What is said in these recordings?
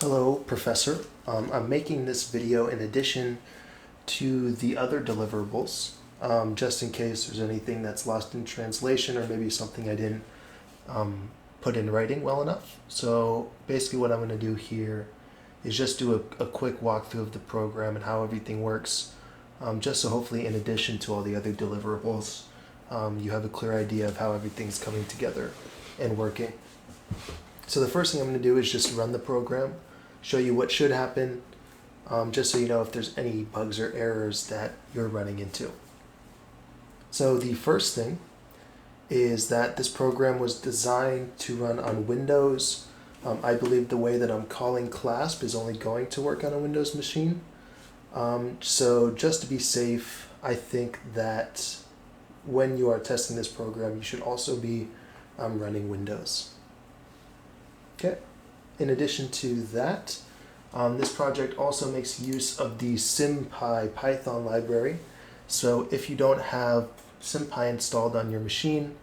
Hello, Professor. I'm making this video in addition to the other deliverables, just in case there's anything that's lost in translation or maybe something I didn't put in writing well enough. So basically what I'm going to do here is just do a quick walkthrough of the program and how everything works, just so hopefully in addition to all the other deliverables, you have a clear idea of how everything's coming together and working. So the first thing I'm going to do is just run the program, show you what should happen, just so you know if there's any bugs or errors that you're running into. So the first thing is that this program was designed to run on Windows. I believe the way that I'm calling CLASP is only going to work on a Windows machine. So just to be safe, I think that when you are testing this program, you should also be running Windows. Okay. In addition to that, this project also makes use of the SymPy Python library. So if you don't have SymPy installed on your machine,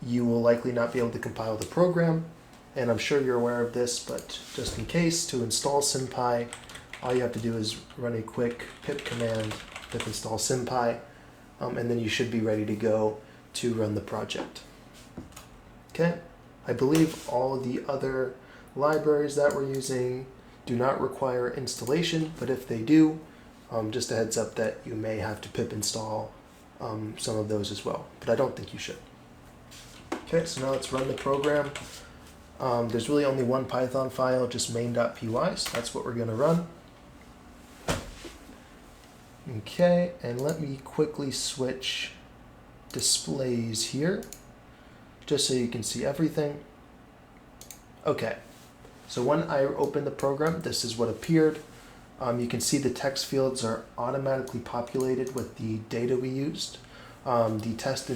you will likely not be able to compile the program. And I'm sure you're aware of this, but just in case, to install SymPy, all you have to do is run a quick pip command pip install SymPy, and then you should be ready to go to run the project. Okay, I believe all of the other libraries that we're using do not require installation, but if they do, just a heads up that you may have to pip install some of those as well, but I don't think you should. Okay, so now let's run the program. There's really only one Python file, just main.py, so that's what we're going to run. Okay, and let me quickly switch displays here, just so you can see everything. Okay, so when I opened the program, this is what appeared. You can see the text fields are automatically populated with the data we used, the test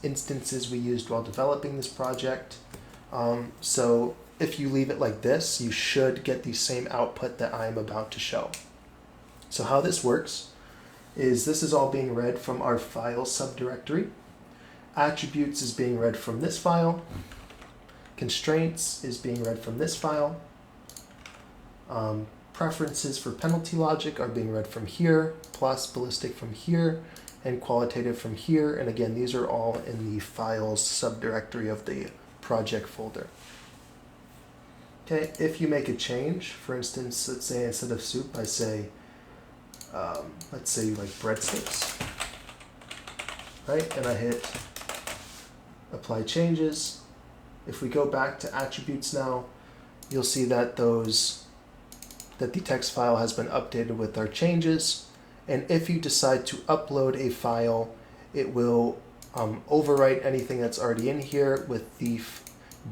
instances we used while developing this project. So if you leave it like this, you should get the same output that I'm about to show. So how this works is this is all being read from our file subdirectory. Attributes is being read from this file. Constraints is being read from this file. Preferences for penalty logic are being read from here, plus ballistic from here, and qualitative from here. And again, these are all in the files subdirectory of the project folder. Okay, if you make a change, for instance, let's say instead of soup, I say, let's say like breadsticks, right? And I hit apply changes. If we go back to attributes now, you'll see that the text file has been updated with our changes. And if you decide to upload a file, it will overwrite anything that's already in here with the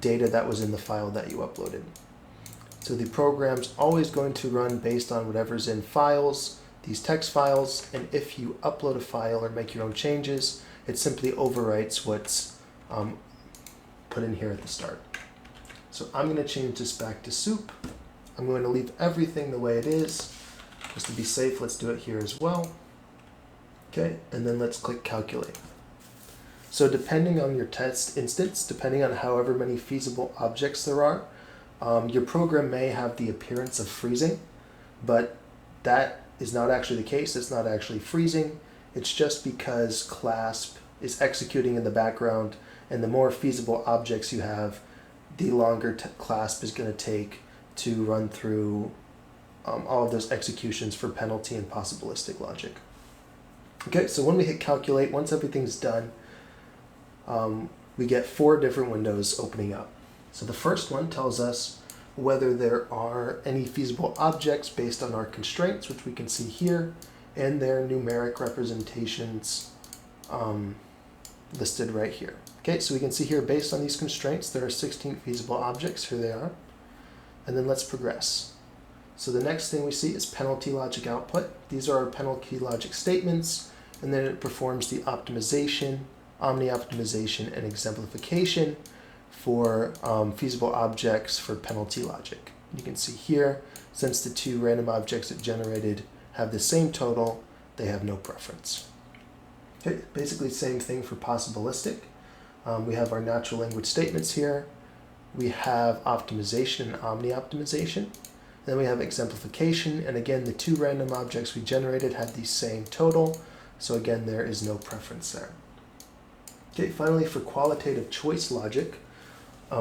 data that was in the file that you uploaded. So the program's always going to run based on whatever's in files, these text files, and if you upload a file or make your own changes, it simply overwrites what's put in here at the start. So I'm going to change this back to soup. I'm going to leave everything the way it is. Just to be safe, let's do it here as well. Okay, and then let's click calculate. So depending on your test instance, depending on however many feasible objects there are, your program may have the appearance of freezing, but that is not actually the case. It's not actually freezing. It's just because CLASP is executing in the background, and the more feasible objects you have, the longer CLASP is going to take to run through all of those executions for penalty and possibilistic logic. Okay, so when we hit calculate, once everything's done, we get 4 different windows opening up. So the first one tells us whether there are any feasible objects based on our constraints, which we can see here, and their numeric representations listed right here. Okay, so we can see here, based on these constraints, there are 16 feasible objects. Here they are. And then let's progress. So the next thing we see is penalty logic output. These are our penalty logic statements, and then it performs the optimization, omni-optimization, and exemplification for feasible objects for penalty logic. You can see here, since the 2 random objects it generated have the same total, they have no preference. Okay, basically same thing for possibilistic. We have our natural language statements here. we have optimization and omni-optimization. Then we have exemplification, and again, the two random objects we generated had the same total, so again, there is no preference there. Okay, finally, for qualitative choice logic,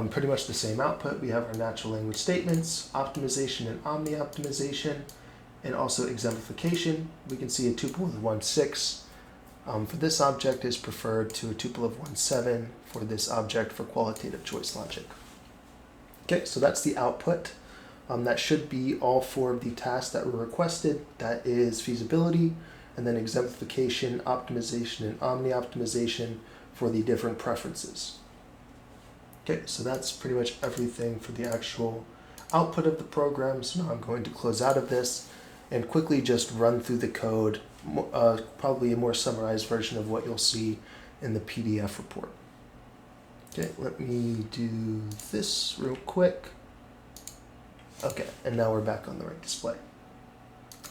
pretty much the same output. We have our natural language statements, optimization and omni-optimization, and also exemplification. We can see a tuple with 1, 6. For this object is preferred to a tuple of 1, 7 for this object for qualitative choice logic. Okay, so that's the output. That should be all 4 of the tasks that were requested. That is feasibility, and then exemplification, optimization, and omni-optimization for the different preferences. Okay, so that's pretty much everything for the actual output of the program. So now I'm going to close out of this and quickly just run through the code, probably a more summarized version of what you'll see in the PDF report. Okay, let me do this real quick. Okay, and now we're back on the right display.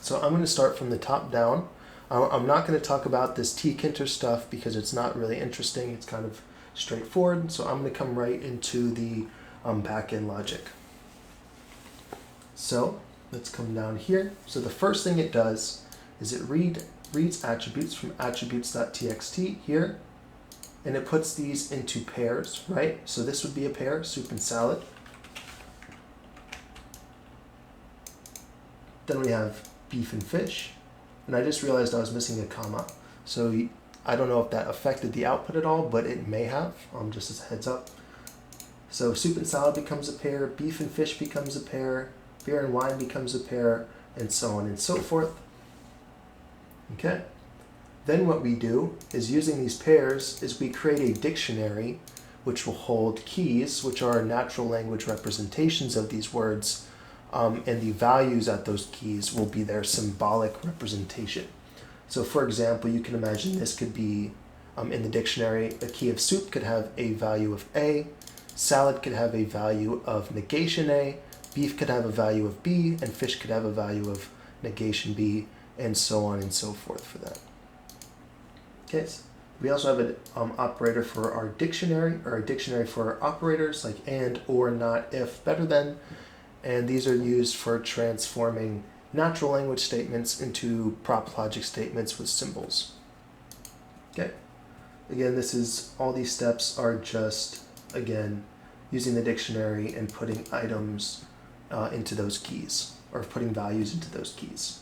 So I'm going to start from the top down. I'm not going to talk about this tkinter stuff because it's not really interesting. It's kind of straightforward. So I'm going to come right into the backend logic. So let's come down here. So the first thing it does is it reads attributes from attributes.txt here, and it puts these into pairs, right? So this would be a pair, soup and salad. Then we have beef and fish, and I just realized I was missing a comma. So I don't know if that affected the output at all, but it may have, just as a heads up. So soup and salad becomes a pair, beef and fish becomes a pair, beer and wine becomes a pair, and so on and so forth. Okay. Then what we do is using these pairs is we create a dictionary which will hold keys, which are natural language representations of these words, and the values at those keys will be their symbolic representation. So for example, you can imagine this could be in the dictionary, a key of soup could have a value of A, salad could have a value of negation A, beef could have a value of B, and fish could have a value of negation B, and so on and so forth for that. Okay, so we also have an operator for our dictionary, or a dictionary for our operators like and, or, not, if, better than, and these are used for transforming natural language statements into prop logic statements with symbols. Okay, again, all these steps are just, again, using the dictionary and putting items into those keys, or putting values into those keys.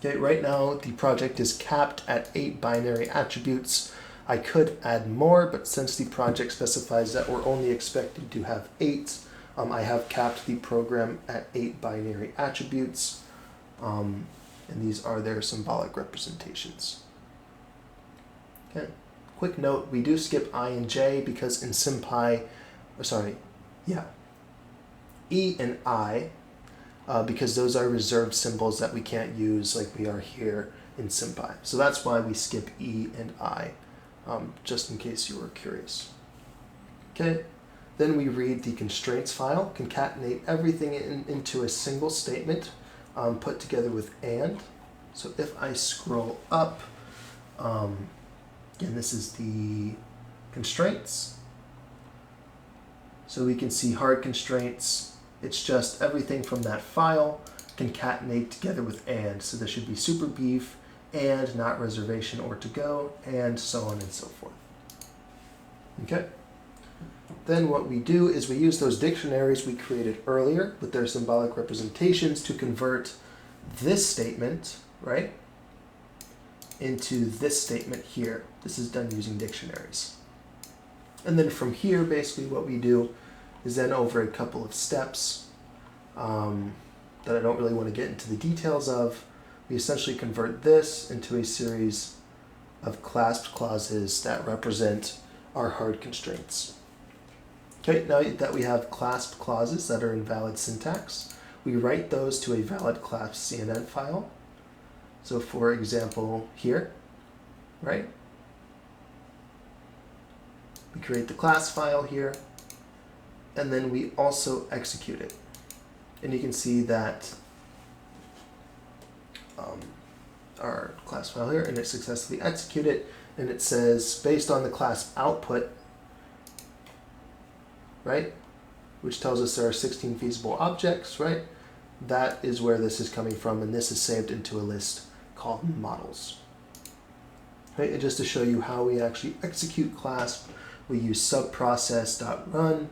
Okay, right now the project is capped at 8 binary attributes. I could add more, but since the project specifies that we're only expected to have 8, I have capped the program at 8 binary attributes, and these are their symbolic representations. Okay, quick note, we do skip I and J because in SymPy, E and I, because those are reserved symbols that we can't use like we are here in SymPy. So that's why we skip E and I, just in case you were curious. Okay. Then we read the constraints file, concatenate everything into a single statement, put together with and. So if I scroll up, again, this is the constraints. So we can see hard constraints. It's just everything from that file, concatenate together with and. So there should be super beef, and not reservation or to go, and so on and so forth. Okay. Then what we do is we use those dictionaries we created earlier with their symbolic representations to convert this statement, right, into this statement here. This is done using dictionaries. And then from here, basically what we do is then over a couple of steps that I don't really want to get into the details of, we essentially convert this into a series of clasped clauses that represent our hard constraints. Okay, now that we have clasped clauses that are in valid syntax, we write those to a valid class CNN file. So for example, here, right? We create the class file here, and then we also execute it. And you can see that our class file here, and it successfully executed, and it says, based on the class output, right? which tells us there are 16 feasible objects, right? That is where this is coming from, and this is saved into a list called models. Right? And just to show you how we actually execute Clasp, we use subprocess.run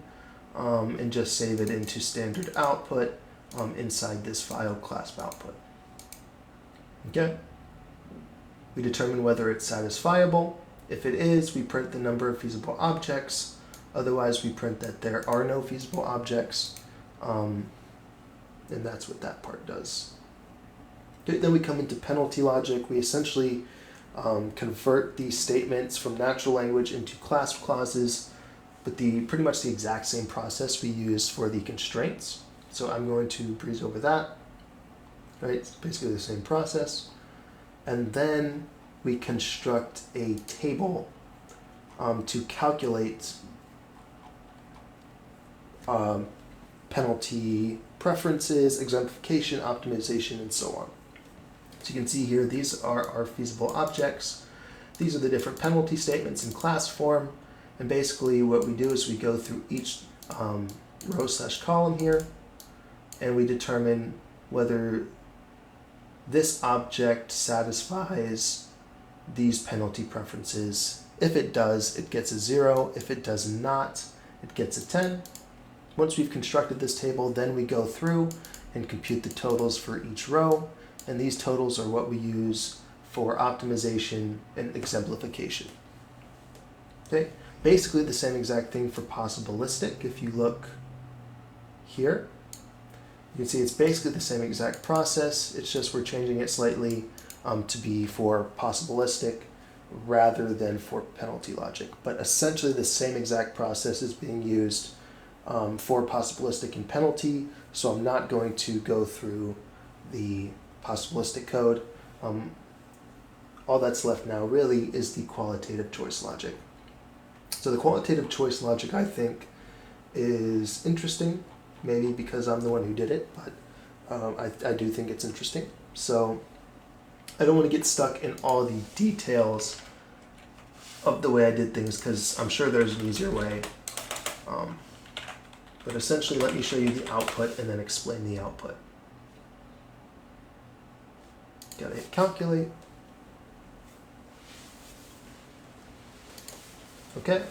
and just save it into standard output inside this file Clasp output. Okay? We determine whether it's satisfiable. If it is, we print the number of feasible objects. Otherwise, we print that there are no feasible objects. And that's what that part does. Okay, then we come into penalty logic. We essentially convert these statements from natural language into Clasp clauses, but pretty much the exact same process we use for the constraints. So I'm going to breeze over that. Right, it's basically the same process. And then we construct a table to calculate penalty preferences, exemplification, optimization, and so on. So you can see here, these are our feasible objects. These are the different penalty statements in class form. And basically what we do is we go through each row/column here, and we determine whether this object satisfies these penalty preferences. If it does, it gets a 0. If it does not, it gets a 10. Once we've constructed this table, then we go through and compute the totals for each row. And these totals are what we use for optimization and exemplification. Okay, basically the same exact thing for possibilistic. If you look here, you can see it's basically the same exact process. It's just we're changing it slightly to be for possibilistic rather than for penalty logic. But essentially the same exact process is being used for possibilistic and penalty. So I'm not going to go through the possibilistic code. All that's left now really is the qualitative choice logic. So the qualitative choice logic, I think, is interesting. Maybe because I'm the one who did it, but I do think it's interesting. So I don't want to get stuck in all the details of the way I did things, because I'm sure there's an easier way. But essentially, let me show you the output and then explain the output. Gotta hit calculate. Okay.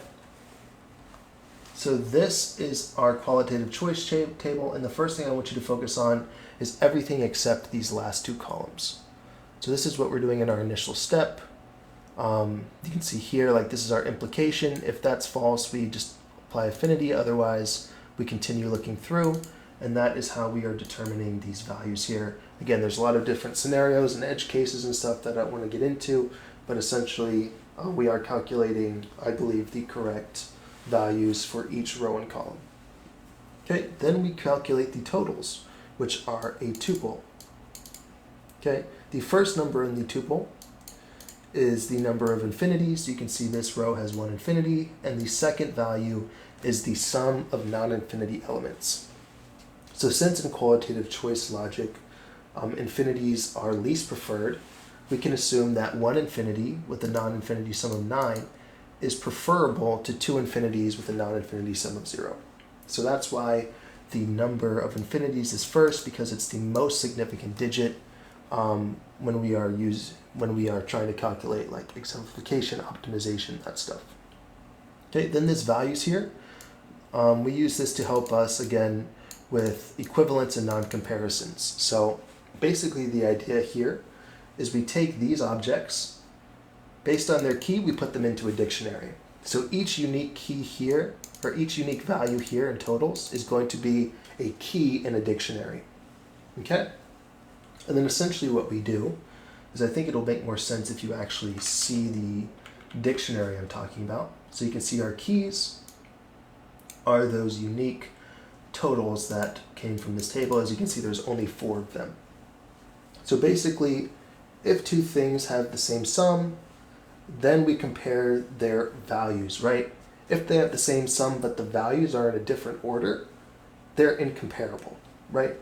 So this is our qualitative choice table, and the first thing I want you to focus on is everything except these last two columns. So this is what we're doing in our initial step. You can see here, like, this is our implication. If that's false, we just apply affinity. Otherwise, we continue looking through, and that is how we are determining these values here. Again, there's a lot of different scenarios and edge cases and stuff that I don't want to get into, but essentially we are calculating, I believe, the correct values for each row and column. Okay, then we calculate the totals, which are a tuple. Okay, the first number in the tuple is the number of infinities. You can see this row has one infinity, and the second value is the sum of non-infinity elements. So since in qualitative choice logic, infinities are least preferred, we can assume that one infinity with a non-infinity sum of 9 is preferable to two infinities with a non-infinity sum of 0. So that's why the number of infinities is first, because it's the most significant digit when we are trying to calculate like exemplification, optimization, that stuff. Okay, then this values here. We use this to help us again with equivalence and non-comparisons. So basically the idea here is we take these objects. Based on their key, we put them into a dictionary. So each unique key here, or each unique value here in totals, is going to be a key in a dictionary. Okay? And then essentially what we do is, I think it'll make more sense if you actually see the dictionary I'm talking about. So you can see our keys are those unique totals that came from this table. As you can see, there's only 4 of them. So basically, if two things have the same sum, then we compare their values, right? If they have the same sum but the values are in a different order, they're incomparable, right?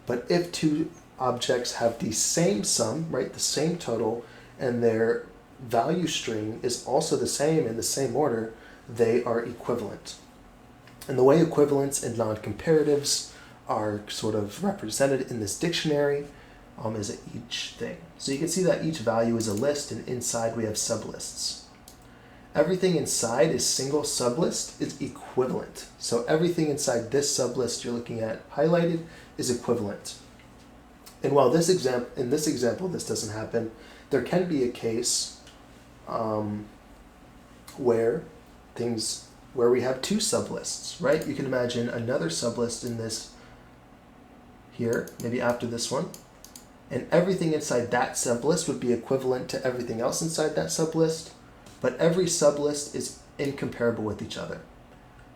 But if two objects have the same sum, right, the same total, and their value string is also the same in the same order, they are equivalent. And the way equivalents and non-comparatives are sort of represented in this dictionary is each thing. So you can see that each value is a list, and inside we have sublists. Everything inside is single sublist is equivalent. So everything inside this sublist you're looking at highlighted is equivalent. And while in this example this doesn't happen, there can be a case where we have two sublists, right? You can imagine another sublist in this here, maybe after this one, and everything inside that sublist would be equivalent to everything else inside that sublist, but every sublist is incomparable with each other.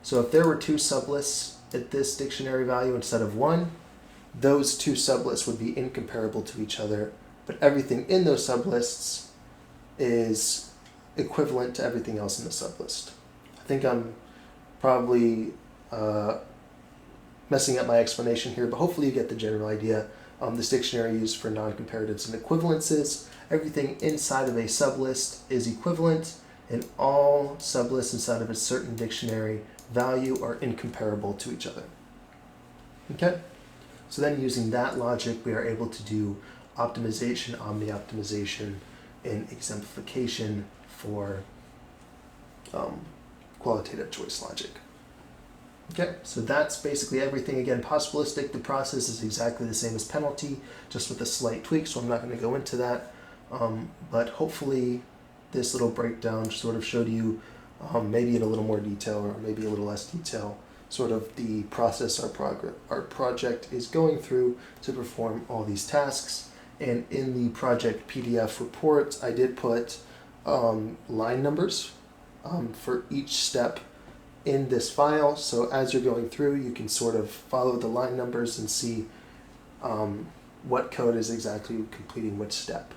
So if there were two sublists at this dictionary value instead of one, those two sublists would be incomparable to each other, but everything in those sublists is equivalent to everything else in the sublist. I think I'm probably messing up my explanation here, but hopefully you get the general idea. This dictionary used for non-comparatives and equivalences. Everything inside of a sublist is equivalent, and all sublists inside of a certain dictionary value are incomparable to each other. Okay? So then using that logic, we are able to do optimization, omni-optimization, and exemplification for qualitative choice logic. Okay, so that's basically everything. Again, possibilistic, the process is exactly the same as penalty, just with a slight tweak, so I'm not going to go into that. But hopefully this little breakdown sort of showed you, maybe in a little more detail or maybe a little less detail, sort of the process our project is going through to perform all these tasks. And in the project PDF report, I did put line numbers for each step in this file. So as you're going through, you can sort of follow the line numbers and see what code is exactly completing which step.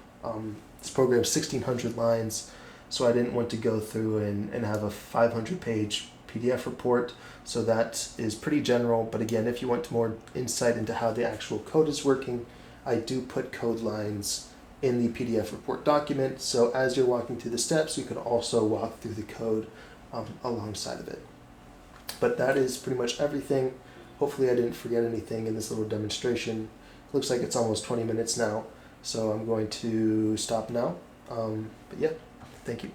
This program is 1,600 lines, so I didn't want to go through and have a 500-page PDF report. So that is pretty general, but again, if you want more insight into how the actual code is working, I do put code lines in the PDF report document. So as you're walking through the steps, you can also walk through the code alongside of it. But that is pretty much everything. Hopefully I didn't forget anything in this little demonstration. Looks like it's almost 20 minutes now, so I'm going to stop now. But yeah, thank you.